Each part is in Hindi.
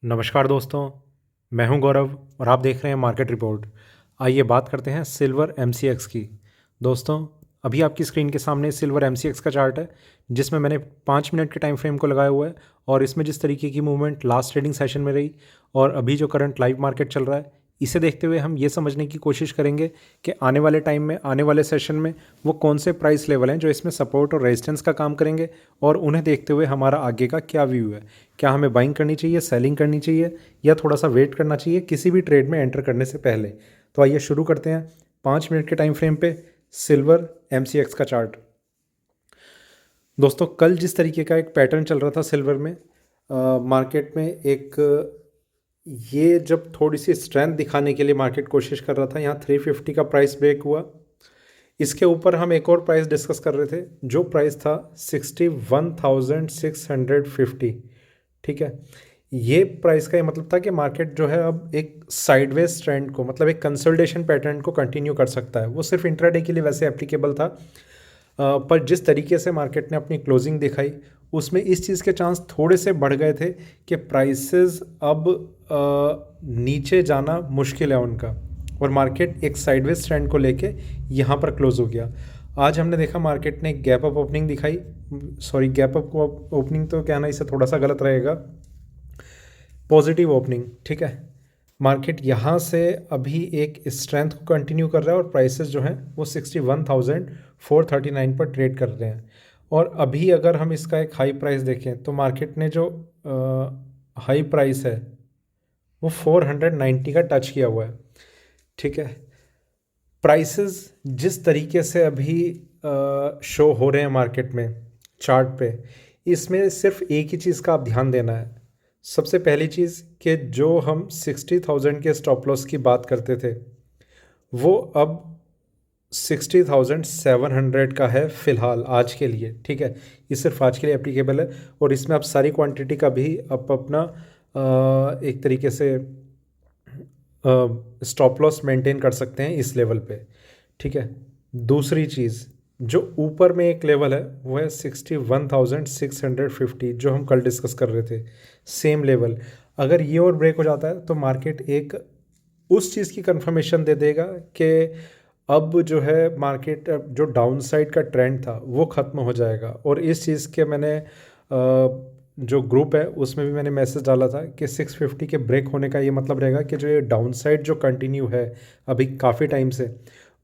नमस्कार दोस्तों, मैं हूं गौरव और आप देख रहे हैं मार्केट रिपोर्ट। आइए बात करते हैं सिल्वर एमसीएक्स की। दोस्तों, अभी आपकी स्क्रीन के सामने सिल्वर एमसीएक्स का चार्ट है, जिसमें मैंने 5 मिनट के टाइम फ्रेम को लगाया हुआ है और इसमें जिस तरीके की मूवमेंट लास्ट ट्रेडिंग सेशन में रही और अभी जो करंट लाइव मार्केट चल रहा है, इसे देखते हुए हम ये समझने की कोशिश करेंगे कि आने वाले टाइम में, आने वाले सेशन में वो कौन से प्राइस लेवल हैं जो इसमें सपोर्ट और रेजिस्टेंस का काम करेंगे और उन्हें देखते हुए हमारा आगे का क्या व्यू है। क्या हमें बाइंग करनी चाहिए, सेलिंग करनी चाहिए या थोड़ा सा वेट करना चाहिए किसी भी ट्रेड में एंटर करने से पहले। तो आइए शुरू करते हैं 5 मिनट के टाइम फ्रेम पे सिल्वर एमसीएक्स का चार्ट। दोस्तों, कल जिस तरीके का एक पैटर्न चल रहा था सिल्वर में, मार्केट में एक ये जब थोड़ी सी स्ट्रेंथ दिखाने के लिए मार्केट कोशिश कर रहा था, यहाँ 350 का प्राइस ब्रेक हुआ। इसके ऊपर हम एक और प्राइस डिस्कस कर रहे थे, जो प्राइस था 61,650। ठीक है, ये प्राइस का ये मतलब था कि मार्केट जो है अब एक साइडवेज ट्रेंड को, मतलब एक कंसोलिडेशन पैटर्न को कंटिन्यू कर सकता है। वो सिर्फ इंट्राडे के लिए वैसे एप्लीकेबल था, पर जिस तरीके से मार्केट ने अपनी क्लोजिंग दिखाई उसमें इस चीज़ के चांस थोड़े से बढ़ गए थे कि प्राइसेस अब नीचे जाना मुश्किल है उनका, और मार्केट एक साइडवेज ट्रेंड को लेके यहाँ पर क्लोज हो गया। आज हमने देखा मार्केट ने गैप अप ओपनिंग दिखाई, सॉरी गैप अप ओपनिंग तो कहना इसे थोड़ा सा गलत रहेगा, पॉजिटिव ओपनिंग। ठीक है, मार्केट यहाँ से अभी एक स्ट्रेंथ को कंटिन्यू कर रहा है और प्राइसेस जो हैं वो 61,439 पर ट्रेड कर रहे हैं। और अभी अगर हम इसका एक हाई प्राइस देखें तो मार्केट ने जो हाई प्राइस है वो 490 का टच किया हुआ है। ठीक है, प्राइसेस जिस तरीके से अभी शो हो रहे हैं मार्केट में चार्ट पे, इसमें सिर्फ एक ही चीज़ का आप ध्यान देना है। सबसे पहली चीज़ कि जो हम 60,000 के स्टॉप लॉस की बात करते थे वो अब 60,700 का है फ़िलहाल आज के लिए। ठीक है, ये सिर्फ आज के लिए एप्लीकेबल है और इसमें आप सारी क्वांटिटी का भी आप अपना एक तरीके से स्टॉप लॉस मेंटेन कर सकते हैं इस लेवल पे। ठीक है, दूसरी चीज़ जो ऊपर में एक लेवल है वो है 61,650, जो हम कल डिस्कस कर रहे थे, सेम लेवल। अगर ये और ब्रेक हो जाता है तो मार्केट एक उस चीज़ की कंफर्मेशन दे देगा कि अब जो है मार्केट जो डाउन साइड का ट्रेंड था वो ख़त्म हो जाएगा। और इस चीज़ के मैंने जो ग्रुप है उसमें भी मैंने मैसेज डाला था कि 650 के ब्रेक होने का ये मतलब रहेगा कि जो ये डाउन साइड जो कंटिन्यू है अभी काफ़ी टाइम से,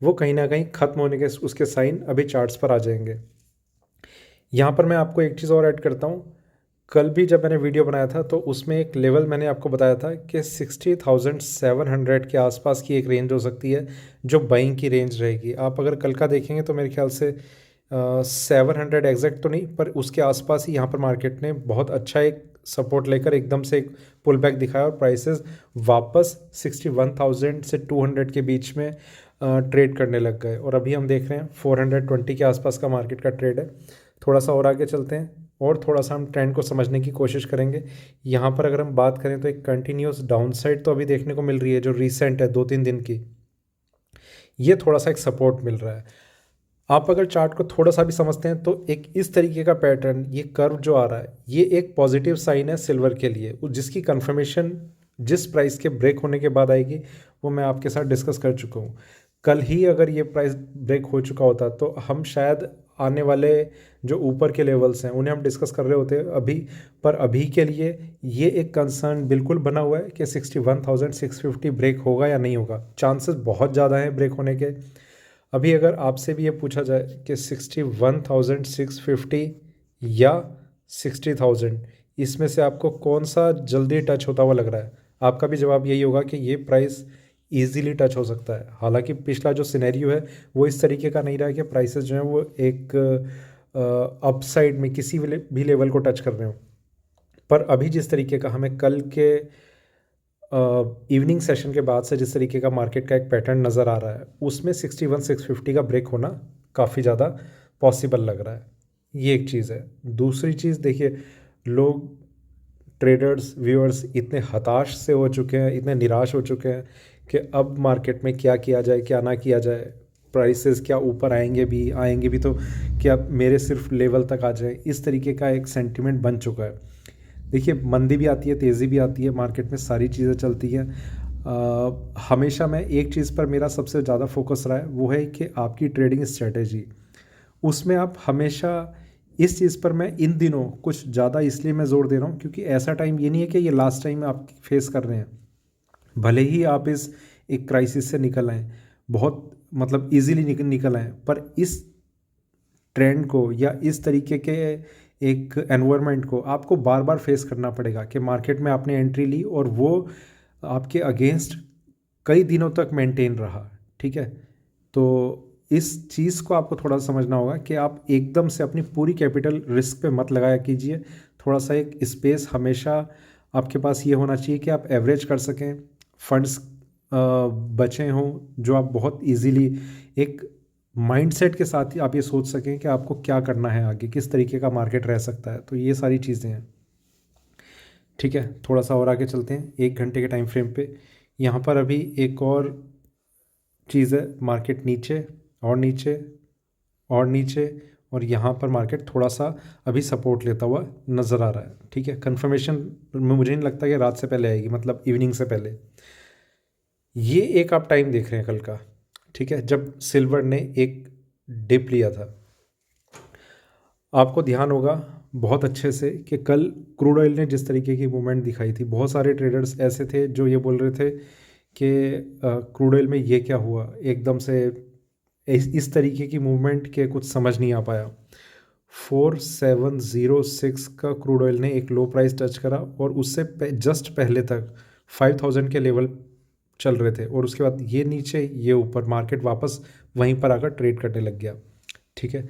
वो कहीं ना कहीं ख़त्म होने के उसके साइन अभी चार्ट्स पर आ जाएंगे। यहाँ पर मैं आपको एक चीज़ और ऐड करता हूँ। कल भी जब मैंने वीडियो बनाया था तो उसमें एक लेवल मैंने आपको बताया था कि 60,700 के आसपास की एक रेंज हो सकती है जो बाइंग की रेंज रहेगी। आप अगर कल का देखेंगे तो मेरे ख्याल से 700 एग्जैक्ट तो नहीं, पर उसके आसपास ही यहाँ पर मार्केट ने बहुत अच्छा एक सपोर्ट लेकर एकदम से एक पुल बैक दिखाया और प्राइसेस वापस 61,000 से 200 के बीच में ट्रेड करने लग गए। और अभी हम देख रहे हैं 420 के आसपास का मार्केट का ट्रेड है। थोड़ा सा और आगे चलते हैं और थोड़ा सा हम ट्रेंड को समझने की कोशिश करेंगे। यहाँ पर अगर हम बात करें तो एक कंटिन्यूस डाउन साइड तो अभी देखने को मिल रही है जो रिसेंट है 2-3 दिन की, ये थोड़ा सा एक सपोर्ट मिल रहा है। आप अगर चार्ट को थोड़ा सा भी समझते हैं तो एक इस तरीके का पैटर्न, ये कर्व जो आ रहा है, ये एक पॉजिटिव साइन है सिल्वर के लिए, जिसकी कंफर्मेशन जिस प्राइस के ब्रेक होने के बाद आएगी वो मैं आपके साथ डिस्कस कर चुका हूँ। कल ही अगर ये प्राइस ब्रेक हो चुका होता तो हम शायद आने वाले जो ऊपर के लेवल्स हैं उन्हें हम डिस्कस कर रहे होते अभी। पर अभी के लिए ये एक कंसर्न बिल्कुल बना हुआ है कि 61,650 ब्रेक होगा या नहीं होगा। चांसेस बहुत ज़्यादा हैं ब्रेक होने के। अभी अगर आपसे भी ये पूछा जाए कि 61,650 या 60,000, इसमें से आपको कौन सा जल्दी टच होता हुआ लग रहा है, आपका भी जवाब यही होगा कि ये प्राइस इजीली टच हो सकता है। हालांकि पिछला जो सिनेरियो है वो इस तरीके का नहीं रहा कि प्राइसेस जो हैं वो एक अपसाइड में किसी भी लेवल को टच कर रहे हो। पर अभी जिस तरीके का हमें कल के इवनिंग सेशन के बाद से जिस तरीके का मार्केट का एक पैटर्न नज़र आ रहा है, उसमें 61,650 का ब्रेक होना काफ़ी ज़्यादा पॉसिबल लग रहा है। ये एक चीज़ है। दूसरी चीज़ देखिए, लोग, ट्रेडर्स, व्यूअर्स इतने हताश से हो चुके हैं, इतने निराश हो चुके हैं कि अब मार्केट में क्या किया जाए क्या ना किया जाए, प्राइसेस क्या ऊपर आएंगे भी तो क्या मेरे सिर्फ लेवल तक आ जाए, इस तरीके का एक सेंटिमेंट बन चुका है। देखिए मंदी भी आती है, तेज़ी भी आती है, मार्केट में सारी चीज़ें चलती हैं। हमेशा मैं एक चीज़ पर मेरा सबसे ज़्यादा फोकस रहा है, वो है कि आपकी ट्रेडिंग स्ट्रेटेजी। उसमें आप हमेशा इस चीज़ पर मैं इन दिनों कुछ ज़्यादा इसलिए मैं ज़ोर दे रहा हूँ क्योंकि ऐसा टाइम ये नहीं है कि ये लास्ट टाइम आप फेस कर रहे हैं। भले ही आप इस एक क्राइसिस से निकल आएँ, बहुत मतलब ईज़िली निकल आएँ, पर इस ट्रेंड को या इस तरीके के एक एनवायरनमेंट को आपको बार बार फेस करना पड़ेगा कि मार्केट में आपने एंट्री ली और वो आपके अगेंस्ट कई दिनों तक मेंटेन रहा। ठीक है, तो इस चीज़ को आपको थोड़ा समझना होगा कि आप एकदम से अपनी पूरी कैपिटल रिस्क पे मत लगाया कीजिए। थोड़ा सा एक स्पेस हमेशा आपके पास ये होना चाहिए कि आप एवरेज कर सकें, फंड्स बचे हों जो आप बहुत इजीली एक माइंडसेट के साथ ही आप ये सोच सकें कि आपको क्या करना है आगे, किस तरीके का मार्केट रह सकता है। तो ये सारी चीज़ें हैं। ठीक है, थोड़ा सा और आगे चलते हैं 1 घंटे के टाइम फ्रेम पे। यहाँ पर अभी एक और चीज़ है, मार्केट नीचे और नीचे और नीचे, और यहाँ पर मार्केट थोड़ा सा अभी सपोर्ट लेता हुआ नज़र आ रहा है। ठीक है, कन्फर्मेशन मुझे नहीं लगता कि रात से पहले आएगी, मतलब इवनिंग से पहले। ये एक आप टाइम देख रहे हैं कल का, ठीक है, जब सिल्वर ने एक डिप लिया था। आपको ध्यान होगा बहुत अच्छे से कि कल क्रूड ऑयल ने जिस तरीके की मूवमेंट दिखाई थी, बहुत सारे ट्रेडर्स ऐसे थे जो ये बोल रहे थे कि क्रूड ऑयल में ये क्या हुआ एकदम से, इस तरीके की मूवमेंट के कुछ समझ नहीं आ पाया। 4706 का क्रूड ऑयल ने एक लो प्राइस टच करा और उससे जस्ट पहले तक 5000 के लेवल चल रहे थे, और उसके बाद ये नीचे ये ऊपर, मार्केट वापस वहीं पर आकर ट्रेड करने लग गया। ठीक है,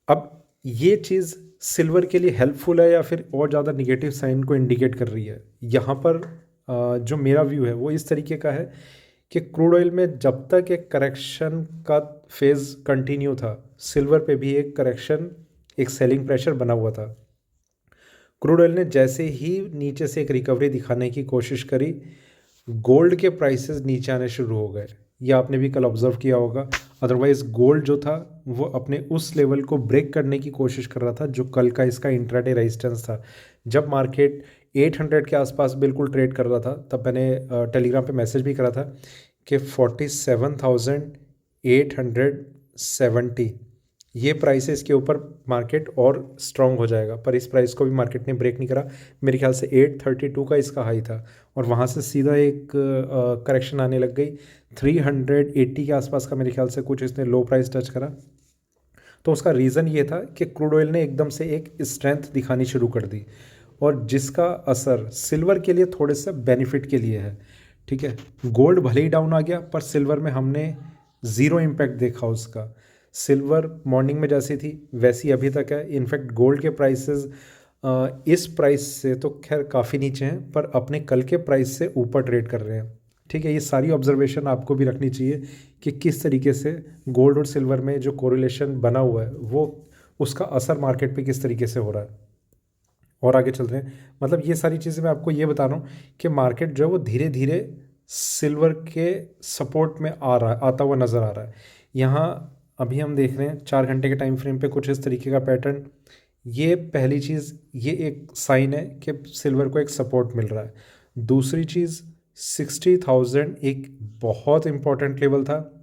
अब ये चीज़ सिल्वर के लिए हेल्पफुल है या फिर और ज़्यादा निगेटिव साइन को इंडिकेट कर रही है? यहाँ पर जो मेरा व्यू है वो इस तरीके का है कि क्रूड ऑयल में जब तक एक करेक्शन का फेज़ कंटिन्यू था, सिल्वर पे भी एक करेक्शन, एक सेलिंग प्रेशर बना हुआ था। क्रूड ऑयल ने जैसे ही नीचे से एक रिकवरी दिखाने की कोशिश करी, गोल्ड के प्राइसेस नीचे आने शुरू हो गए। ये आपने भी कल ऑब्जर्व किया होगा। अदरवाइज गोल्ड जो था वो अपने उस लेवल को ब्रेक करने की कोशिश कर रहा था जो कल का इसका इंट्राडे रेजिस्टेंस था। जब मार्केट 800 के आसपास बिल्कुल ट्रेड कर रहा था, तब मैंने टेलीग्राम पे मैसेज भी करा था कि 47,870 ये प्राइसेस के ऊपर मार्केट और स्ट्रॉन्ग हो जाएगा, पर इस प्राइस को भी मार्केट ने ब्रेक नहीं करा। मेरे ख्याल से 832 का इसका हाई था, और वहाँ से सीधा एक करेक्शन आने लग गई 380 के आसपास का, मेरे ख्याल से कुछ इसने लो प्राइस टच करा। तो उसका रीज़न ये था कि क्रूड ऑयल ने एकदम से एक स्ट्रेंथ दिखानी शुरू कर दी, और जिसका असर सिल्वर के लिए थोड़े से बेनिफिट के लिए है। ठीक है, गोल्ड भले ही डाउन आ गया, पर सिल्वर में हमने ज़ीरो इम्पैक्ट देखा उसका। सिल्वर मॉर्निंग में जैसी थी वैसी अभी तक है। इनफैक्ट गोल्ड के प्राइसेस इस प्राइस से तो खैर काफ़ी नीचे हैं, पर अपने कल के प्राइस से ऊपर ट्रेड कर रहे हैं। ठीक है, ये सारी ऑब्जर्वेशन आपको भी रखनी चाहिए कि किस तरीके से गोल्ड और सिल्वर में जो कोरिलेशन बना हुआ है वो, उसका असर मार्केट पे किस तरीके से हो रहा है। और आगे चल रहे हैं, मतलब ये सारी चीज़ें मैं आपको ये बता रहा हूँ कि मार्केट जो है वो धीरे धीरे सिल्वर के सपोर्ट में आता हुआ नज़र आ रहा है। यहाँ अभी हम देख रहे हैं 4 घंटे के टाइम फ्रेम पे कुछ इस तरीके का पैटर्न। ये पहली चीज़, ये एक साइन है कि सिल्वर को एक सपोर्ट मिल रहा है। दूसरी चीज़, 60,000 एक बहुत इंपॉर्टेंट लेवल था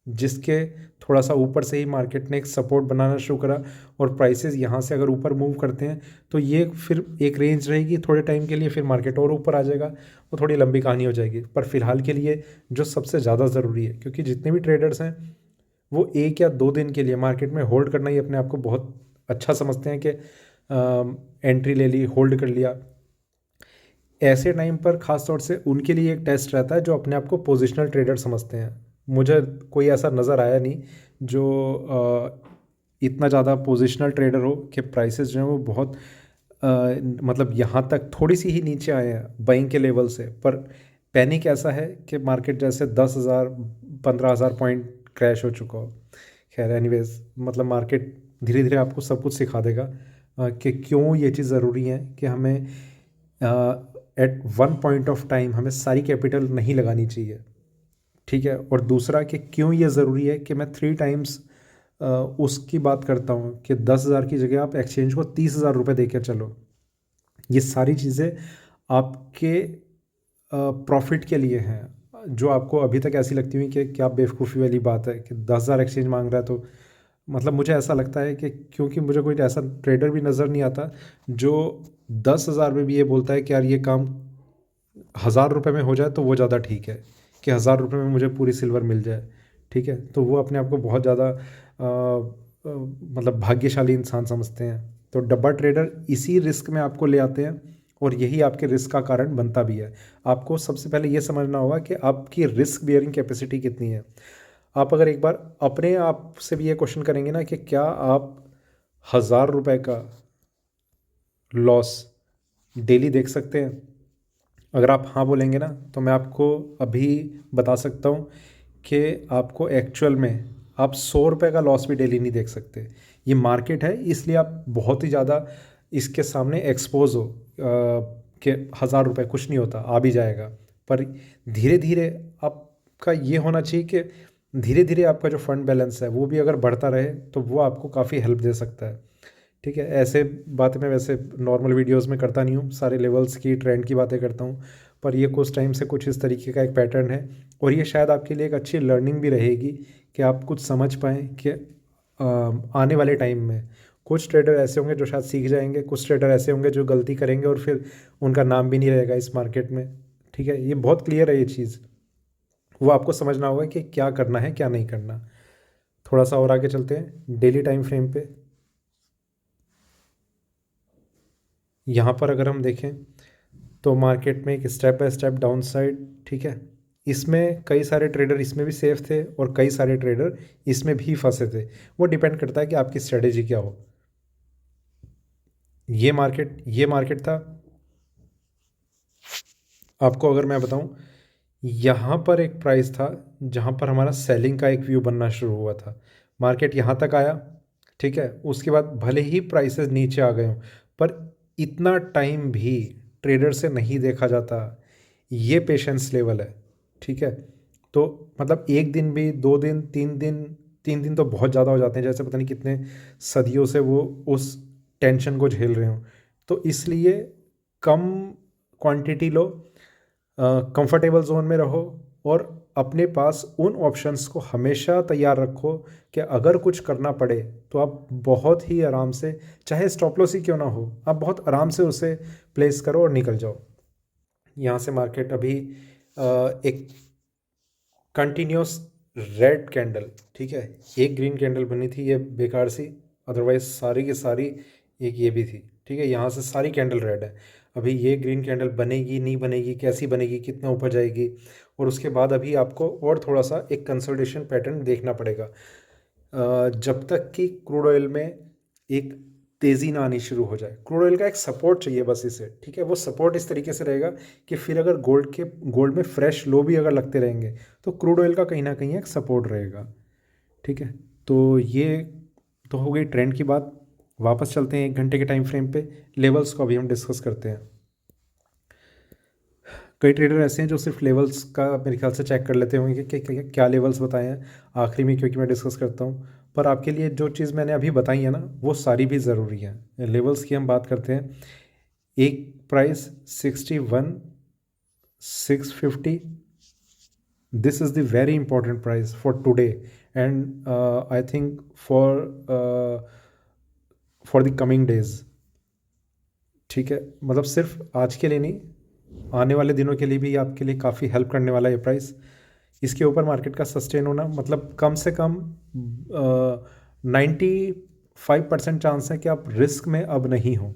जिसके थोड़ा सा ऊपर से ही मार्केट ने एक सपोर्ट बनाना शुरू करा, और प्राइसेस यहाँ से अगर ऊपर मूव करते हैं तो ये फिर एक रेंज रहेगी थोड़े टाइम के लिए, फिर मार्केट और ऊपर आ जाएगा। वो थोड़ी लंबी कहानी हो जाएगी, पर फिलहाल के लिए जो सबसे ज़्यादा ज़रूरी है, क्योंकि जितने भी ट्रेडर्स हैं वो 1 या 2 दिन के लिए मार्केट में होल्ड करना ही अपने आप को बहुत अच्छा समझते हैं कि एंट्री ले ली, होल्ड कर लिया। ऐसे टाइम पर ख़ास तौर से उनके लिए एक टेस्ट रहता है जो अपने आप को पोजिशनल ट्रेडर समझते हैं। मुझे कोई ऐसा नज़र आया नहीं जो इतना ज़्यादा पोजिशनल ट्रेडर हो कि प्राइसेस जो हैं वो बहुत मतलब यहाँ तक थोड़ी सी ही नीचे आए हैं बाइंग के लेवल से, पर पैनिक ऐसा है कि मार्केट जैसे 10,000 15,000 पॉइंट क्रैश हो चुका हो। खैर एनीवेज, मतलब मार्केट धीरे धीरे आपको सब कुछ सिखा देगा कि क्यों ये चीज़ ज़रूरी है कि हमें at one point of time हमें सारी कैपिटल नहीं लगानी चाहिए। ठीक है, और दूसरा कि क्यों ये ज़रूरी है कि मैं 3 टाइम्स उसकी बात करता हूँ कि 10,000 की जगह आप एक्सचेंज को 30,000 रुपये दे के चलो। ये सारी चीज़ें आपके प्रॉफिट के लिए हैं, जो आपको अभी तक ऐसी लगती हुई कि क्या बेवकूफ़ी वाली बात है कि 10,000 एक्सचेंज मांग रहा है। तो मतलब मुझे ऐसा लगता है कि क्योंकि मुझे कोई ऐसा ट्रेडर भी नज़र नहीं आता जो 10,000 में भी ये बोलता है कि यार ये काम 1,000 रुपये में हो जाए तो वो ज़्यादा ठीक है, कि 1,000 रुपये में मुझे पूरी सिल्वर मिल जाए। ठीक है, तो वो अपने आप को बहुत ज़्यादा मतलब भाग्यशाली इंसान समझते हैं। तो डब्बा ट्रेडर इसी रिस्क में आपको ले आते हैं और यही आपके रिस्क का कारण बनता भी है। आपको सबसे पहले ये समझना होगा कि आपकी रिस्क बियरिंग कैपेसिटी कितनी है। आप अगर एक बार अपने आप से भी ये क्वेश्चन करेंगे ना कि क्या आप 1,000 रुपये का लॉस डेली देख सकते हैं, अगर आप हाँ बोलेंगे ना तो मैं आपको अभी बता सकता हूँ कि आपको एक्चुअल में आप 100 रुपये का लॉस भी डेली नहीं देख सकते। ये मार्केट है, इसलिए आप बहुत ही ज़्यादा इसके सामने एक्सपोज हो कि 1,000 रुपये कुछ नहीं होता, आ भी जाएगा। पर धीरे धीरे आपका ये होना चाहिए कि धीरे धीरे आपका जो फंड बैलेंस है वो भी अगर बढ़ता रहे तो वो आपको काफ़ी हेल्प दे सकता है। ठीक है, ऐसे बातें मैं वैसे नॉर्मल वीडियोस में करता नहीं हूँ, सारे लेवल्स की ट्रेंड की बातें करता हूँ, पर ये कुछ टाइम से कुछ इस तरीके का एक पैटर्न है और ये शायद आपके लिए एक अच्छी लर्निंग भी रहेगी कि आप कुछ समझ पाएँ कि आने वाले टाइम में कुछ ट्रेडर ऐसे होंगे जो शायद सीख जाएंगे, कुछ ट्रेडर ऐसे होंगे जो गलती करेंगे और फिर उनका नाम भी नहीं रहेगा इस मार्केट में। ठीक है, ये बहुत क्लियर है ये चीज़, वो आपको समझना होगा कि क्या करना है क्या नहीं करना। थोड़ा सा और आगे चलते हैं डेली टाइम फ्रेम पे। यहाँ पर अगर हम देखें तो मार्केट में एक step by step down side, ठीक है, इसमें कई सारे ट्रेडर इसमें भी सेफ थे और कई सारे ट्रेडर इसमें भी फंसे थे। वो डिपेंड करता है कि आपकी स्ट्रेटेजी क्या हो। ये मार्केट था, आपको अगर मैं बताऊं, यहाँ पर एक प्राइस था जहाँ पर हमारा सेलिंग का एक व्यू बनना शुरू हुआ था। मार्केट यहाँ तक आया, ठीक है, उसके बाद भले ही प्राइसेस नीचे आ गए हों पर इतना टाइम भी ट्रेडर से नहीं देखा जाता। ये पेशेंस लेवल है। ठीक है, तो मतलब एक दिन भी, 2 दिन, 3 दिन, 3 दिन तो बहुत ज़्यादा हो जाते हैं, जैसे पता नहीं कितने सदियों से वो उस टेंशन को झेल रहे हों। तो इसलिए कम क्वांटिटी लो, कंफर्टेबल जोन में रहो और अपने पास उन ऑप्शंस को हमेशा तैयार रखो कि अगर कुछ करना पड़े तो आप बहुत ही आराम से, चाहे स्टॉप लॉस ही क्यों ना हो, आप बहुत आराम से उसे प्लेस करो और निकल जाओ। यहाँ से मार्केट अभी एक कंटिन्यूस रेड कैंडल, ठीक है, एक ग्रीन कैंडल बनी थी ये बेकार सी, अदरवाइज सारी की सारी एक ये भी थी। ठीक है, यहाँ से सारी कैंडल रेड है। अभी ये ग्रीन कैंडल बनेगी नहीं बनेगी, कैसी बनेगी, कितना ऊपर जाएगी, और उसके बाद अभी आपको और थोड़ा सा एक कंसोलिडेशन पैटर्न देखना पड़ेगा जब तक कि क्रूड ऑयल में एक तेज़ी ना आनी शुरू हो जाए। क्रूड ऑयल का एक सपोर्ट चाहिए बस इसे। ठीक है, वो सपोर्ट इस तरीके से रहेगा कि फिर अगर गोल्ड में फ्रेश लो भी अगर लगते रहेंगे तो क्रूड ऑयल का कहीं ना कहीं एक सपोर्ट रहेगा। ठीक है, तो ये तो हो गई ट्रेंड की बात। वापस चलते हैं 1 घंटे के टाइम फ्रेम पे, लेवल्स को अभी हम डिस्कस करते हैं। कई ट्रेडर ऐसे हैं जो सिर्फ लेवल्स का मेरे ख्याल से चेक कर लेते होंगे कि क्या लेवल्स बताए हैं आखिरी में, क्योंकि मैं डिस्कस करता हूँ। पर आपके लिए जो चीज़ मैंने अभी बताई है ना वो सारी भी ज़रूरी है। लेवल्स की हम बात करते हैं, एक price 61,650, this is the very important price for today and I think for the coming days। ठीक है, मतलब सिर्फ आज के लिए नहीं, आने वाले दिनों के लिए भी आपके लिए काफ़ी हेल्प करने वाला है ये प्राइस। इसके ऊपर मार्केट का सस्टेन होना मतलब कम से कम 95% चांस है कि आप रिस्क में अब नहीं हो,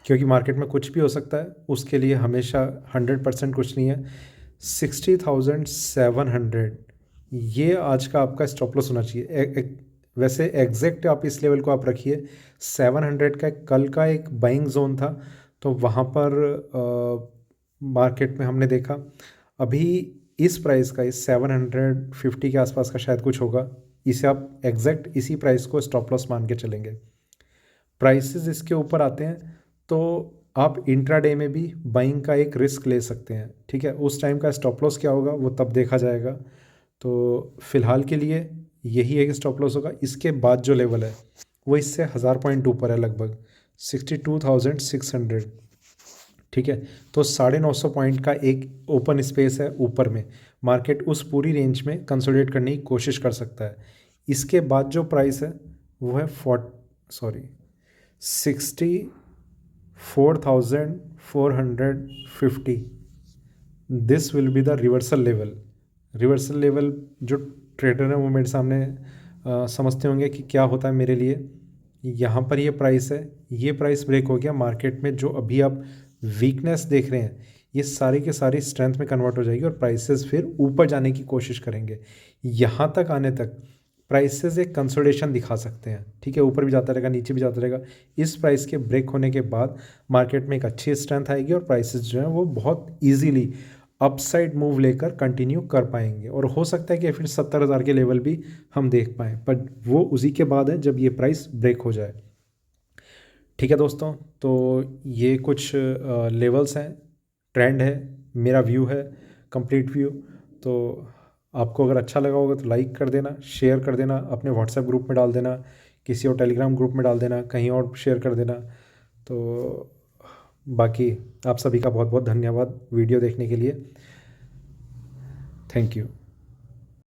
क्योंकि मार्केट में कुछ भी हो सकता है, उसके लिए हमेशा 100% कुछ नहीं है। 60,700 ये आज का आपका स्टॉप लॉस होना चाहिए। वैसे एग्जैक्ट आप इस लेवल को आप रखिए, 700 का कल का एक बाइंग जोन था, तो वहाँ पर मार्केट में हमने देखा अभी इस प्राइस का, इस 750 के आसपास का शायद कुछ होगा, इसे आप एग्जैक्ट इसी प्राइस को स्टॉप लॉस मान के चलेंगे। प्राइसेस इसके ऊपर आते हैं तो आप इंट्राडे में भी बाइंग का एक रिस्क ले सकते हैं। ठीक है, उस टाइम का स्टॉप लॉस क्या होगा वो तब देखा जाएगा। तो फ़िलहाल के लिए यही एक स्टॉप लॉस होगा। इसके बाद जो लेवल है वो इससे 1000 पॉइंट ऊपर है लगभग, 62,600, ठीक है। तो 950 पॉइंट का एक ओपन स्पेस है ऊपर में, मार्केट उस पूरी रेंज में कंसोलिडेट करने की कोशिश कर सकता है। इसके बाद जो प्राइस है वो है 64,450। This will be the reversal level. Reversal level जो ट्रेडर है वो मेरे सामने समझते होंगे कि क्या होता है मेरे लिए। यहाँ पर ये प्राइस है, ये प्राइस ब्रेक हो गया, मार्केट में जो अभी आप वीकनेस देख रहे हैं ये सारी के सारी स्ट्रेंथ में कन्वर्ट हो जाएगी और प्राइसेस फिर ऊपर जाने की कोशिश करेंगे। यहाँ तक आने तक प्राइसेस एक कंसोलिडेशन दिखा सकते हैं, ठीक है, ऊपर भी जाता रहेगा नीचे भी जाता रहेगा। इस प्राइस के ब्रेक होने के बाद मार्केट में एक अच्छी स्ट्रेंथ आएगी और प्राइसेस जो हैं वो बहुत ईजीली अपसाइड मूव लेकर कंटिन्यू कर पाएंगे, और हो सकता है कि फिर 70,000 के लेवल भी हम देख पाएँ, पर वो उसी के बाद है जब ये प्राइस ब्रेक हो जाए। ठीक है दोस्तों, तो ये कुछ लेवल्स हैं, ट्रेंड है, मेरा व्यू है, कंप्लीट व्यू। तो आपको अगर अच्छा लगा होगा तो लाइक कर देना, शेयर कर देना, अपने व्हाट्सएप ग्रुप में डाल देना, किसी और टेलीग्राम ग्रुप में डाल देना, कहीं और शेयर कर देना। तो बाकी आप सभी का बहुत बहुत धन्यवाद वीडियो देखने के लिए। Thank you.